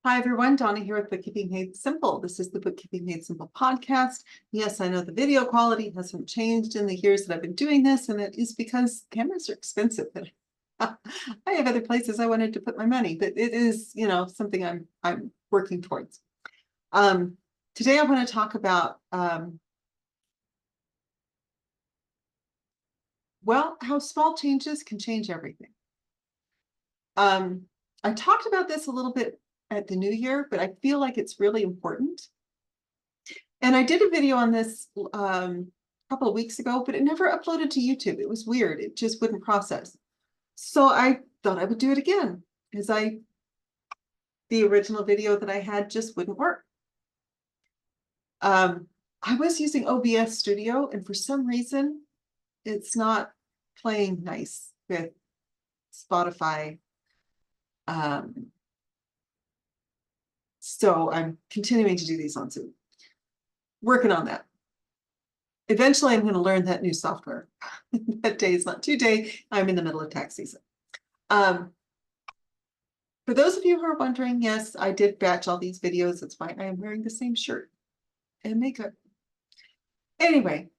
Hi, everyone. Donna here with Bookkeeping Made Simple. This is the Bookkeeping Made Simple podcast. Yes, I know the video quality hasn't changed in the years that I've been doing this, and it is because cameras are expensive. I have other places I wanted to put my money, but it is, something I'm working towards. Today I want to talk about how small changes can change everything. I talked about this a little bit at the new year, but I feel like it's really important. And I did a video on this a couple of weeks ago, but it never uploaded to YouTube. It was weird. It just wouldn't process. So I thought I would do it again because the original video that I had just wouldn't work. I was using OBS Studio, and for some reason, it's not playing nice with Spotify. So I'm continuing to do these on Zoom. Working on that. Eventually, I'm going to learn that new software. That day is not today. I'm in the middle of tax season. For those of you who are wondering, yes, I did batch all these videos. That's why I am wearing the same shirt and makeup. Anyway,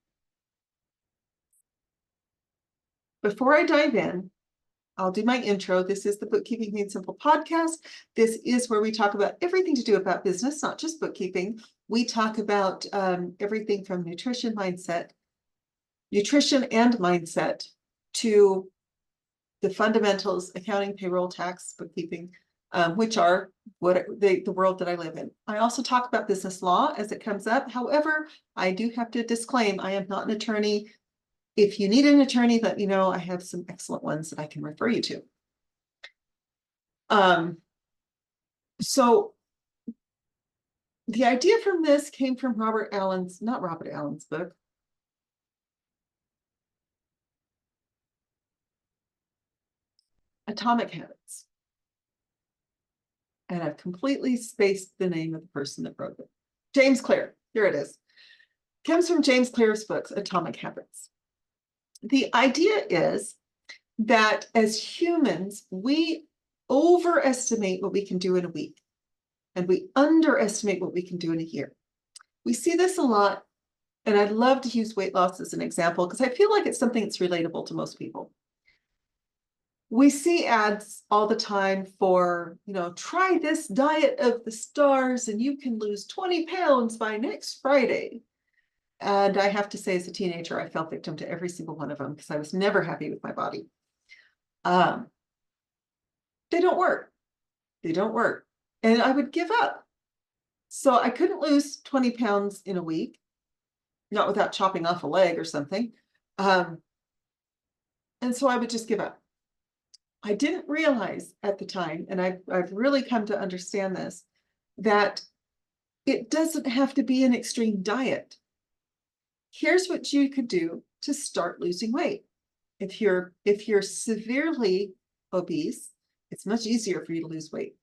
before I dive in, I'll do my intro. This is the Bookkeeping Made Simple podcast. This is where we talk about everything to do about business, not just bookkeeping. We talk about everything from nutrition and mindset to the fundamentals, accounting, payroll, tax, bookkeeping, which are the world that I live in. I also talk about business law as it comes up. However, I do have to disclaim, I am not an attorney. If you need an attorney, let me know. I have some excellent ones that I can refer you to. So the idea from this came from not Robert Allen's book. Atomic Habits. And I've completely spaced the name of the person that wrote it. James Clear, here it is. Comes from James Clear's books, Atomic Habits. The idea is that as humans, we overestimate what we can do in a week, and we underestimate what we can do in a year. We see this a lot, and I'd love to use weight loss as an example because I feel like it's something that's relatable to most people. We see ads all the time for, try this diet of the stars and you can lose 20 pounds by next Friday. And I have to say, as a teenager, I fell victim to every single one of them because I was never happy with my body. They don't work. They don't work. And I would give up. So I couldn't lose 20 pounds in a week, not without chopping off a leg or something. And so I would just give up. I didn't realize at the time, and I've really come to understand this, that it doesn't have to be an extreme diet. Here's what you could do to start losing weight. If you're severely obese, it's much easier for you to lose weight.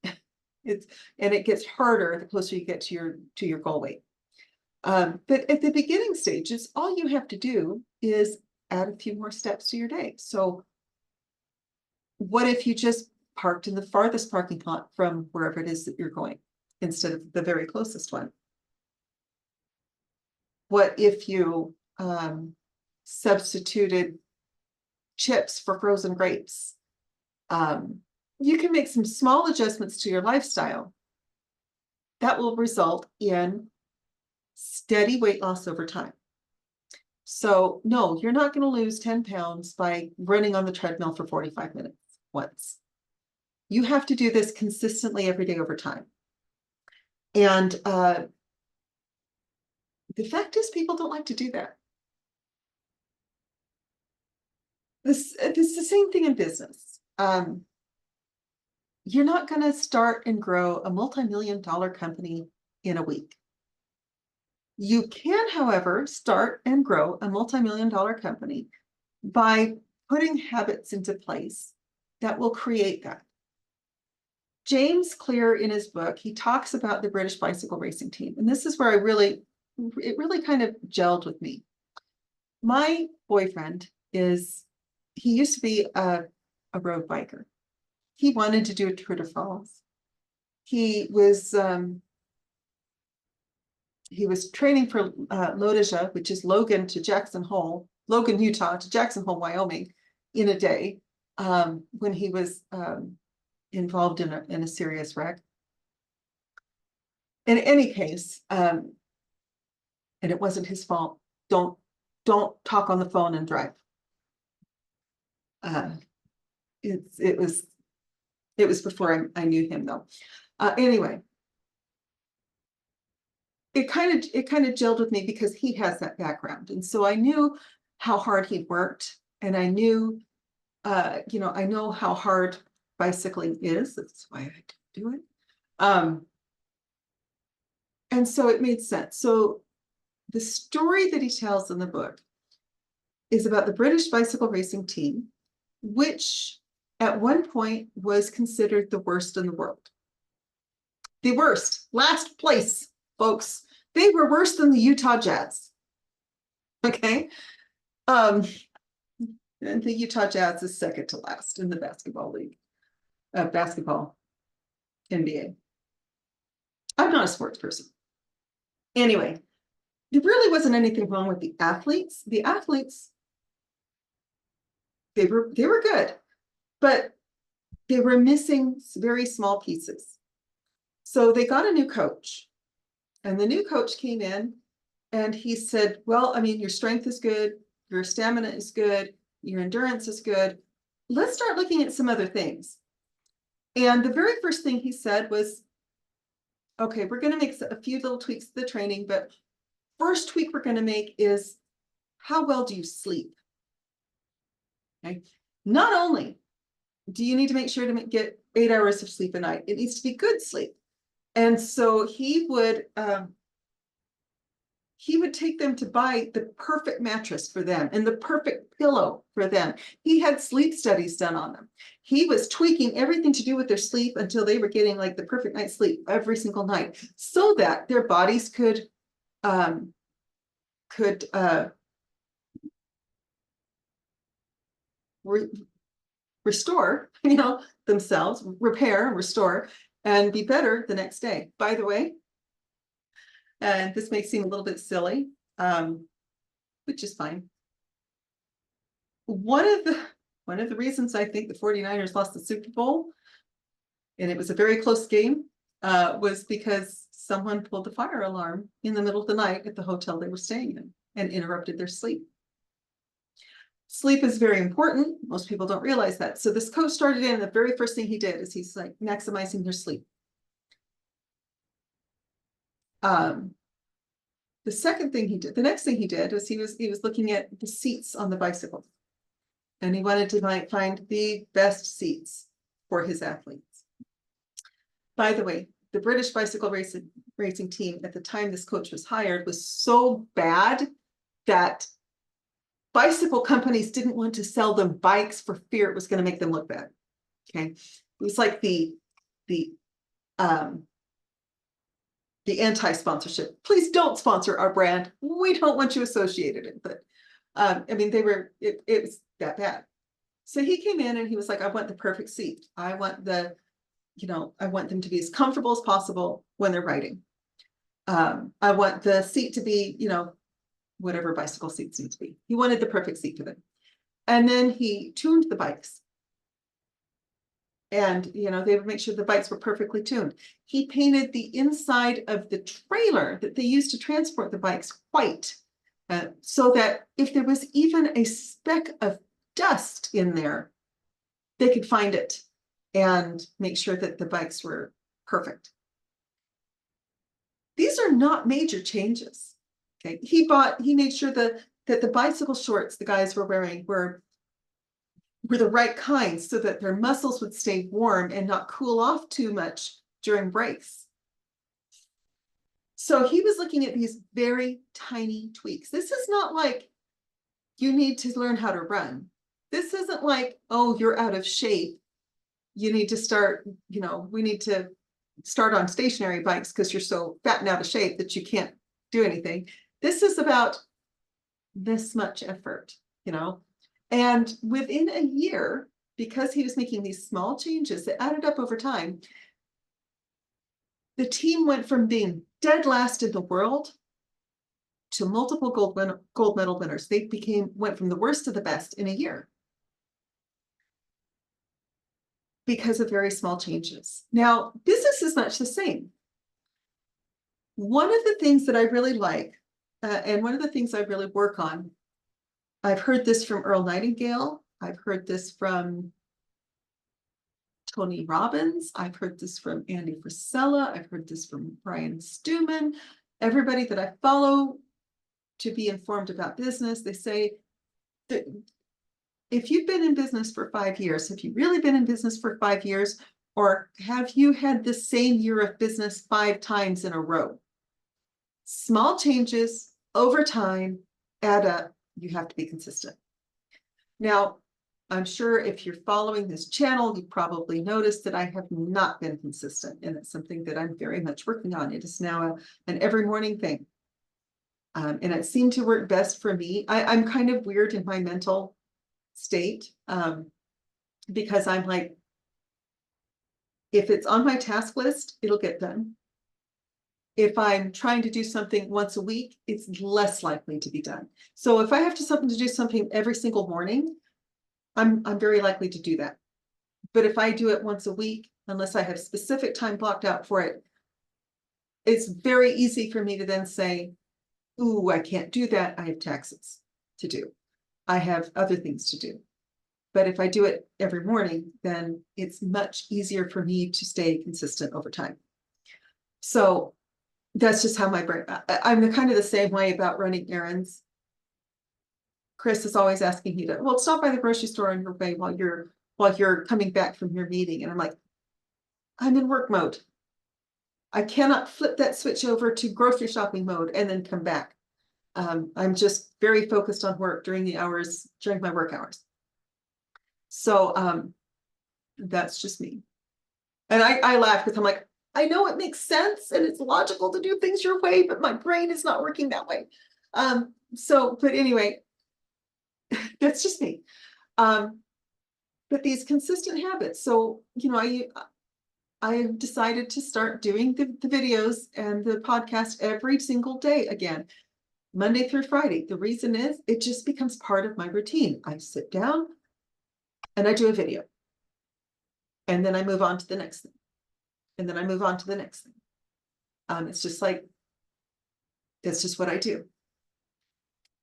And it gets harder the closer you get to your goal weight. But at the beginning stages, all you have to do is add a few more steps to your day. So what if you just parked in the farthest parking lot from wherever it is that you're going instead of the very closest one? What if you substituted chips for frozen grapes? You can make some small adjustments to your lifestyle that will result in steady weight loss over time. So no, you're not going to lose 10 pounds by running on the treadmill for 45 minutes once. You have to do this consistently every day over time. And the fact is, people don't like to do that. This is the same thing in business. You're not going to start and grow a multi-million-dollar company in a week. You can, however, start and grow a multi-million-dollar company by putting habits into place that will create that. James Clear, in his book, he talks about the British bicycle racing team. And this is where it really kind of gelled with me. My boyfriend he used to be a road biker. He wanted to do a Tour de France. he was training for Lodesha, which is Logan, Utah to Jackson Hole, Wyoming, in a day, when he was involved in a serious wreck. In any case, and it wasn't his fault. Don't talk on the phone and drive. It was before I knew him, though. Anyway, it kind of gelled with me because he has that background, and so I knew how hard he worked, and I knew, I know how hard bicycling is. That's why I do it. And so it made sense. So the story that he tells in the book is about the British bicycle racing team, which at one point was considered the worst in the world. The worst, last place, folks. They were worse than the Utah Jazz. Okay. And the Utah Jazz is second to last in the basketball league, basketball NBA. I'm not a sports person. Anyway, there really wasn't anything wrong with the athletes. The athletes, they were good, but they were missing very small pieces. So they got a new coach, and the new coach came in and he said, well, I mean, your strength is good, your stamina is good, your endurance is good. Let's start looking at some other things. And the very first thing he said was, okay, we're going to make a few little tweaks to the training, but first tweak we're going to make is, how well do you sleep? Okay. Not only do you need to make sure to get 8 hours of sleep a night, it needs to be good sleep. And so he would take them to buy the perfect mattress for them and the perfect pillow for them. He had sleep studies done on them. He was tweaking everything to do with their sleep until they were getting like the perfect night's sleep every single night, so that their bodies could restore, themselves, repair and restore, and be better the next day. By the way, and this may seem a little bit silly, which is fine. One of the reasons I think the 49ers lost the Super Bowl, and it was a very close game, was because someone pulled the fire alarm in the middle of the night at the hotel they were staying in and interrupted their sleep. Sleep is very important. Most people don't realize that. So this coach started in, the very first thing he did is he's like maximizing their sleep. The next thing he did was he was looking at the seats on the bicycle, and he wanted to find the best seats for his athletes. By the way, the British bicycle racing team at the time this coach was hired was so bad that bicycle companies didn't want to sell them bikes for fear it was going to make them look bad. Okay, it was like the anti-sponsorship. Please don't sponsor our brand. We don't want you associated with it. But I mean, it was that bad. So he came in and he was like, I want the perfect seat. I want them to be as comfortable as possible when they're riding. I want the seat to be, whatever bicycle seats need to be. He wanted the perfect seat for them. And then he tuned the bikes. And, they would make sure the bikes were perfectly tuned. He painted the inside of the trailer that they used to transport the bikes white, so that if there was even a speck of dust in there, they could find it and make sure that the bikes were perfect. These are not major changes. Okay, he made sure that the bicycle shorts the guys were wearing were the right kinds, so that their muscles would stay warm and not cool off too much during breaks. So he was looking at these very tiny tweaks. This is not like you need to learn how to run. This isn't like, oh, you're out of shape. You need to start, we need to start on stationary bikes because you're so fat and out of shape that you can't do anything. This is about this much effort, And within a year, because he was making these small changes that added up over time, the team went from being dead last in the world to multiple gold medal winners. They went from the worst to the best in a year because of very small changes. Now, business is much the same. One of the things that I really like, and one of the things I really work on, I've heard this from Earl Nightingale. I've heard this from Tony Robbins. I've heard this from Andy Frisella. I've heard this from Brian Stewman. Everybody that I follow to be informed about business, they say that if you've been in business for 5 years, have you really been in business for 5 years? Or have you had the same year of business 5 times in a row? Small changes over time add up. You have to be consistent. Now, I'm sure if you're following this channel, you probably noticed that I have not been consistent, and it's something that I'm very much working on. It is now an every morning thing. And it seemed to work best for me. I'm kind of weird in my mental state because I'm like, if it's on my task list, it'll get done. If I'm trying to do something once a week, it's less likely to be done. So if I have to do something every single morning, I'm very likely to do that. But if I do it once a week, unless I have specific time blocked out for it, it's very easy for me to then say, ooh, I can't do that. I have taxes to do. I have other things to do. But if I do it every morning, then it's much easier for me to stay consistent over time. So that's just how my brain, I'm kind of the same way about running errands. Chris is always asking me to, well, stop by the grocery store on your way while you're coming back from your meeting. And I'm like, I'm in work mode. I cannot flip that switch over to grocery shopping mode and then come back. I'm just very focused on work during my work hours. So that's just me. And I laugh because I'm like, I know it makes sense and it's logical to do things your way, but my brain is not working that way. But anyway, that's just me. But these consistent habits. So, I decided to start doing the videos and the podcast every single day again, Monday through Friday. The reason is it just becomes part of my routine. I sit down and I do a video. And then I move on to the next thing. And then I move on to the next thing. It's just what I do.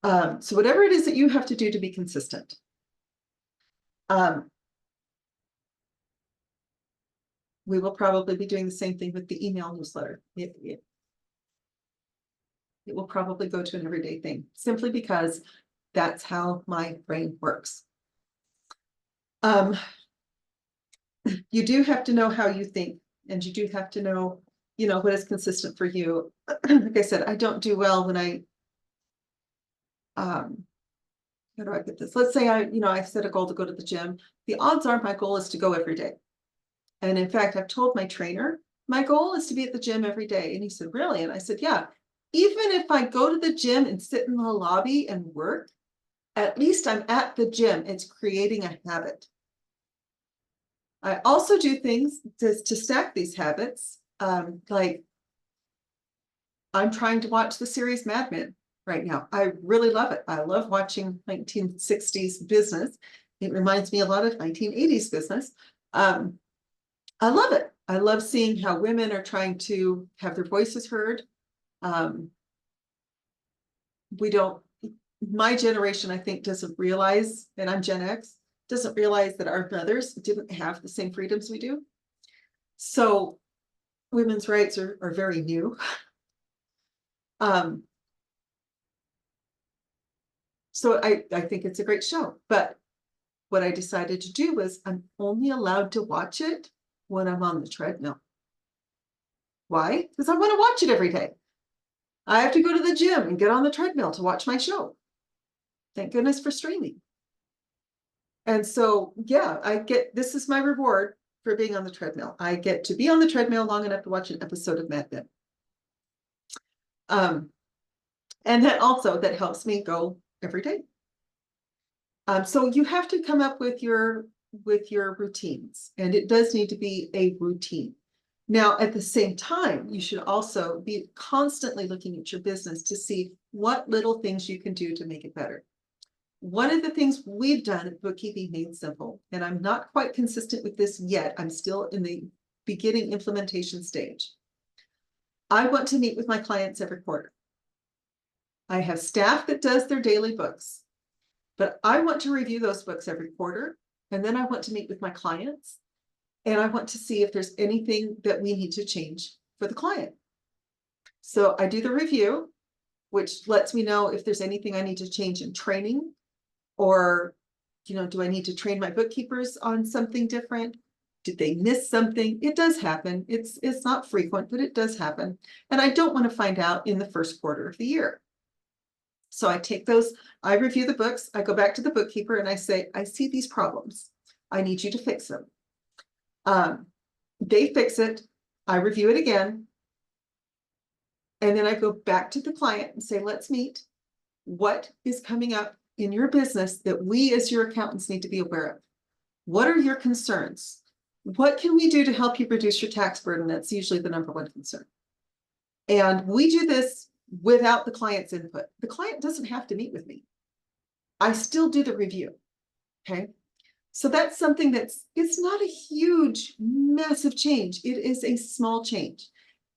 So whatever it is that you have to do to be consistent. We will probably be doing the same thing with the email newsletter. It will probably go to an everyday thing, simply because that's how my brain works. You do have to know how you think, and you do have to know, what is consistent for you. Like I said, I don't do well when how do I put this? Let's say I set a goal to go to the gym. The odds are my goal is to go every day. And in fact, I've told my trainer, my goal is to be at the gym every day. And he said, really? And I said, yeah, even if I go to the gym and sit in the lobby and work, at least I'm at the gym. It's creating a habit. I also do things to stack these habits. Like I'm trying to watch the series Mad Men right now. I really love it. I love watching 1960s business. It reminds me a lot of 1980s business. I love it. I love seeing how women are trying to have their voices heard. My generation, I think, doesn't realize, and I'm Gen X, doesn't realize that our mothers didn't have the same freedoms we do. So women's rights are very new. So I think it's a great show. But what I decided to do was I'm only allowed to watch it when I'm on the treadmill. Why? Because I want to watch it every day. I have to go to the gym and get on the treadmill to watch my show. Thank goodness for streaming. And so, yeah, this is my reward for being on the treadmill. I get to be on the treadmill long enough to watch an episode of Mad Men. And that helps me go every day. So you have to come up with your routines, and it does need to be a routine. Now, at the same time, you should also be constantly looking at your business to see what little things you can do to make it better. One of the things we've done at Bookkeeping Made Simple, and I'm not quite consistent with this yet, I'm still in the beginning implementation stage. I want to meet with my clients every quarter. I have staff that does their daily books, but I want to review those books every quarter. And then I want to meet with my clients, and I want to see if there's anything that we need to change for the client. So I do the review, which lets me know if there's anything I need to change in training, or, do I need to train my bookkeepers on something different? Did they miss something? It does happen. It's not frequent, but it does happen. And I don't want to find out in the first quarter of the year. So I take those, I review the books, I go back to the bookkeeper and I say, I see these problems. I need you to fix them. They fix it. I review it again. And then I go back to the client and say, let's meet. What is coming up in your business that we as your accountants need to be aware of? What are your concerns? What can we do to help you reduce your tax burden? That's usually the number one concern. And we do this without the client's input. The client doesn't have to meet with me. I still do the review. Okay. So that's something it's not a huge, massive change. It is a small change.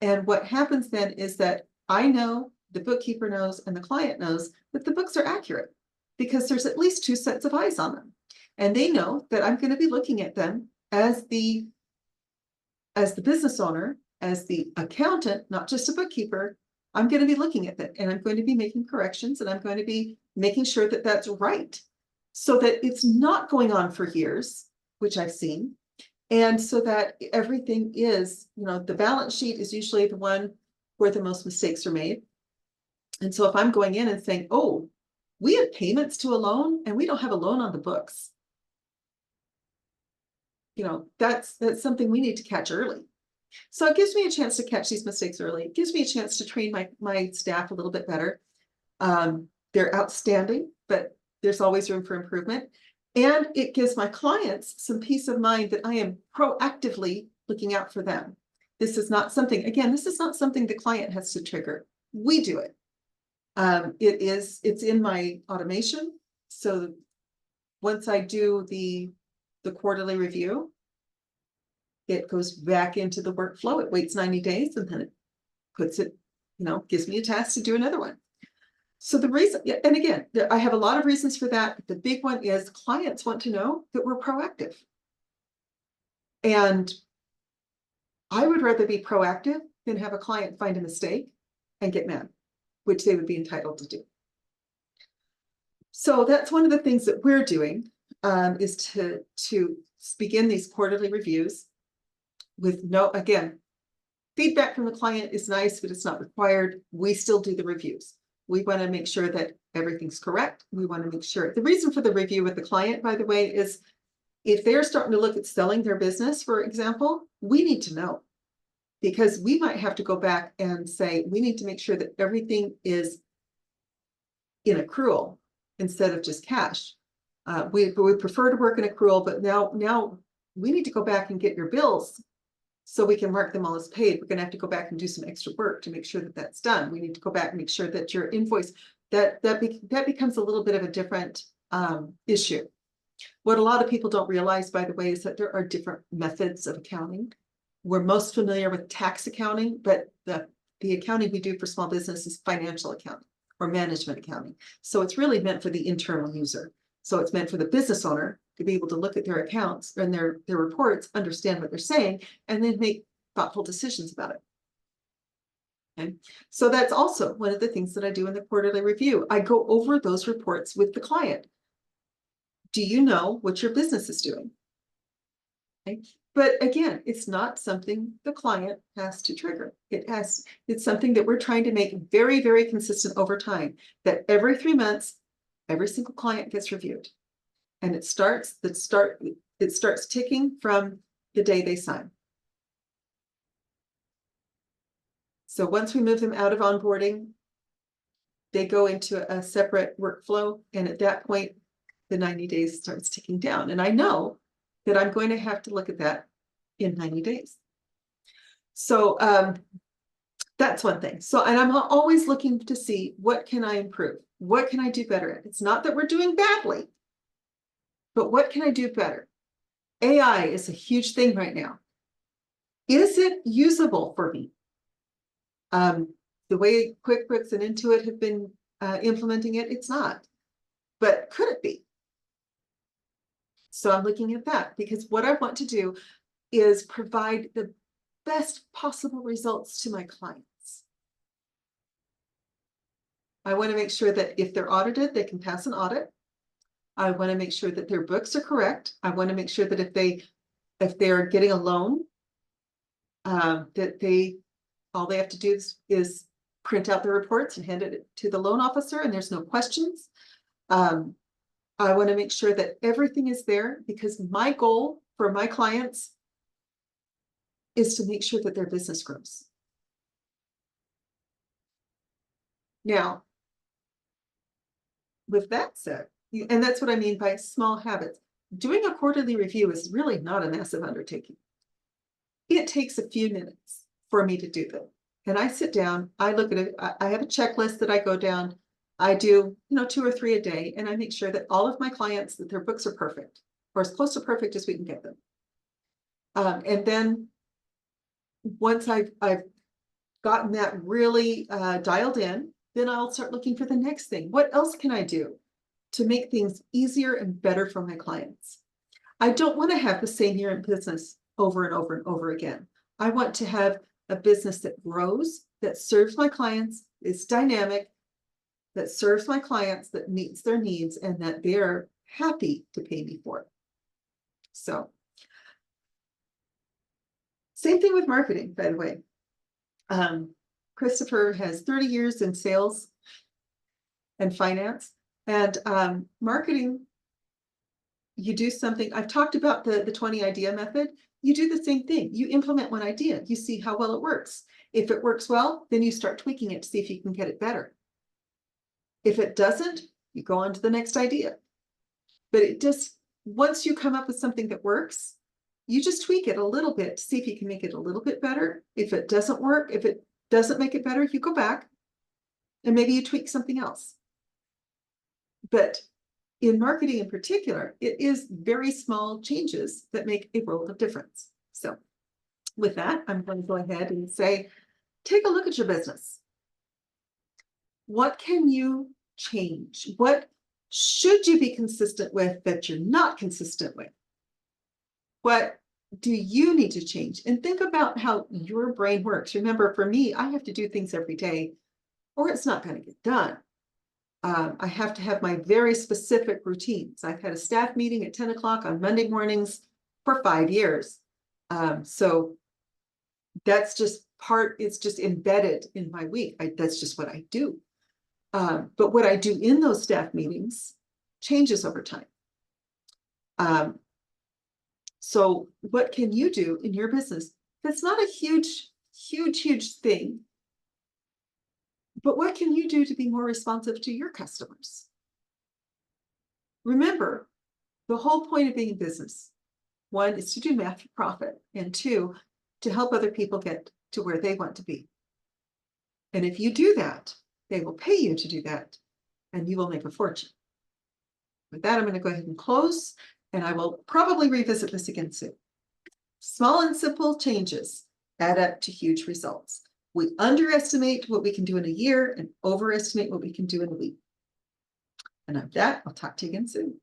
And what happens then is that I know, the bookkeeper knows, and the client knows that the books are accurate because there's at least two sets of eyes on them. And they know that I'm going to be looking at them as the business owner, as the accountant, not just a bookkeeper. I'm going to be looking at that, and I'm going to be making corrections, and I'm going to be making sure that that's right, so that it's not going on for years, which I've seen. And so that everything is, the balance sheet is usually the one where the most mistakes are made. And so if I'm going in and saying, oh, we have payments to a loan and we don't have a loan on the books, that's something we need to catch early. So it gives me a chance to catch these mistakes early. It gives me a chance to train my staff a little bit better. They're outstanding, but there's always room for improvement. And it gives my clients some peace of mind that I am proactively looking out for them. This is not something the client has to trigger. We do it. It's in my automation. So once I do the quarterly review, it goes back into the workflow. It waits 90 days and then it puts it, gives me a task to do another one. So the reason, and again, I have a lot of reasons for that. The big one is clients want to know that we're proactive. And I would rather be proactive than have a client find a mistake and get mad, which they would be entitled to do. So that's one of the things that we're doing, is to begin these quarterly reviews with feedback from the client is nice, but it's not required. We still do the reviews. We want to make sure that everything's correct. We want to make sure. The reason for the review with the client, by the way, is if they're starting to look at selling their business, for example, we need to know, because we might have to go back and say, we need to make sure that everything is in accrual instead of just cash. We prefer to work in accrual, but now we need to go back and get your bills so we can mark them all as paid. We're going to have to go back and do some extra work to make sure that that's done. We need to go back and make sure that your invoice, that becomes a little bit of a different issue. What a lot of people don't realize, by the way, is that there are different methods of accounting. We're most familiar with tax accounting, but the accounting we do for small business is financial accounting or management accounting. So it's really meant for the internal user. So it's meant for the business owner to be able to look at their accounts and their reports, understand what they're saying, and then make thoughtful decisions about it. Okay. So that's also one of the things that I do in the quarterly review. I go over those reports with the client. Do you know what your business is doing? Okay. But again, it's not something the client has to trigger. It's something that we're trying to make very, very consistent over time, that every 3 months, every single client gets reviewed. And it starts ticking from the day they sign. So once we move them out of onboarding, they go into a separate workflow. And at that point, the 90 days starts ticking down. And I know that I'm going to have to look at that in 90 days. So that's one thing. So, and I'm always looking to see what can I improve? What can I do better at? It's not that we're doing badly, but what can I do better? AI is a huge thing right now. Is it usable for me? The way QuickBooks and Intuit have been implementing it, it's not. But could it be? So I'm looking at that because what I want to do is provide the best possible results to my clients. I want to make sure that if they're audited, they can pass an audit. I want to make sure that their books are correct. I want to make sure that if they're getting a loan, that all they have to do is print out the reports and hand it to the loan officer, and there's no questions. I want to make sure that everything is there because my goal for my clients is to make sure that their business grows. Now, with that said, and that's what I mean by small habits, doing a quarterly review is really not a massive undertaking. It takes a few minutes for me to do that. And I sit down, I look at it, I have a checklist that I go down. I do, 2 or 3 a day, and I make sure that all of my clients, that their books are perfect, or as close to perfect as we can get them. And then once I've gotten that really dialed in, then I'll start looking for the next thing. What else can I do to make things easier and better for my clients? I don't want to have the same year in business over and over and over again. I want to have a business that grows, that serves my clients, is dynamic, that serves my clients, that meets their needs, and that they're happy to pay me for it. So, same thing with marketing, by the way. Christopher has 30 years in sales and finance, and marketing, you do something. I've talked about the 20 idea method. You do the same thing. You implement one idea. You see how well it works. If it works well, then you start tweaking it to see if you can get it better. If it doesn't, you go on to the next idea. But once you come up with something that works, you just tweak it a little bit to see if you can make it a little bit better. If it doesn't work, if it doesn't make it better, you go back and maybe you tweak something else. But in marketing in particular, it is very small changes that make a world of difference. So with that, I'm going to go ahead and say, take a look at your business. What can you change? What should you be consistent with that you're not consistent with? What do you need to change? And think about how your brain works. Remember, for me, I have to do things every day or it's not going to get done. I have to have my very specific routines. I've had a staff meeting at 10 o'clock on Monday mornings for 5 years. So that's just it's just embedded in my week. That's just what I do. But what I do in those staff meetings changes over time. So what can you do in your business? That's not a huge thing. But what can you do to be more responsive to your customers? Remember, the whole point of being in business, 1 is to do math for profit, and 2, to help other people get to where they want to be. And if you do that, they will pay you to do that, and you will make a fortune. With that, I'm going to go ahead and close, and I will probably revisit this again soon. Small and simple changes add up to huge results. We underestimate what we can do in a year and overestimate what we can do in a week. And with that, I'll talk to you again soon.